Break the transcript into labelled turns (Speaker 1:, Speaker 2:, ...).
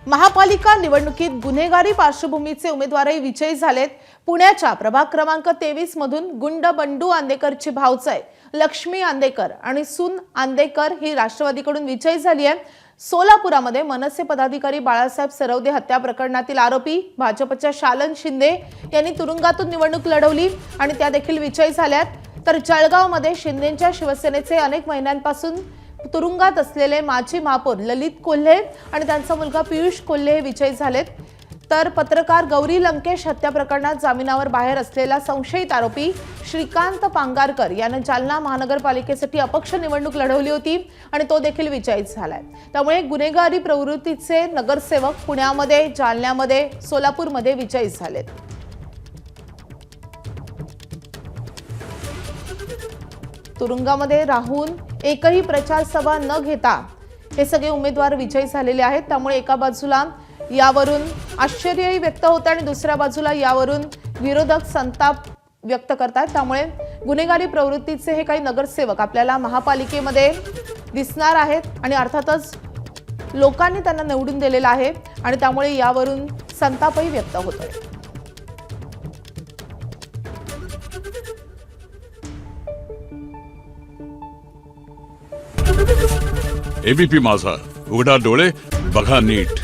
Speaker 1: महापालिका निवडणुकीत गुन्हेगारी पार्श्वभूमीचे उमेदवारही विजयी झालेत। पुण्याच्या प्रभाग क्रमांक 23 मधून गुंड बंडू आंदेकरची भावचाय लक्ष्मी आंदेकर आणि सून आंदेकर ही राष्ट्रवादीकडून विजयी झाली आहे। सोलापुरामध्ये मनसे पदाधिकारी बाळासाहेब सरवदे हत्या प्रकरणातील आरोपी भाजपच्या शालन शिंदे यांनी तुरुंगातून निवडणूक लढवली आणि त्या देखील विजयी झाल्यात। तर जळगावमध्ये शिंदेच्या शिवसेनेचे अनेक महिन्यांपासून तुरुंगात असलेले माजी महापौर ललित कोल्हे आणि त्यांचा मुलगा पियुष कोल्हे हे विजयी झालेत। तर पत्रकार गौरी लंकेश हत्या प्रकरणात जामिनावर बाहेर असलेला संशयित आरोपी श्रीकांत पांगारकर याने जालना महानगरपालिकेसाठी अपक्ष निवडणूक लढवली होती आणि तो देखील विजयी झालाय। त्यामुळे गुन्हेगारी प्रवृत्तीचे नगरसेवक पुण्यामध्ये, जालन्यामध्ये, सोलापूरमध्ये विजयी झालेत। तुरुंगामध्ये राहून एकही प्रचार सभा न घेता हे सगळे उमेदवार विजयी झालेले आहेत। त्यामुळे एका बाजूला यावरून आश्चर्यही व्यक्त होतं आणि दुसऱ्या बाजूला यावरून विरोधक संताप व्यक्त करतात। त्यामुळे गुन्हेगारी प्रवृत्तीचे हे काही नगरसेवक आपल्याला महापालिकेमध्ये दिसणार आहेत आणि अर्थातच लोकांनी त्यांना निवडून दिलेला आहे आणि त्यामुळे यावरून संतापही व्यक्त होतोय।
Speaker 2: एबीपी माझा, उघडा डोळे बघा नीट।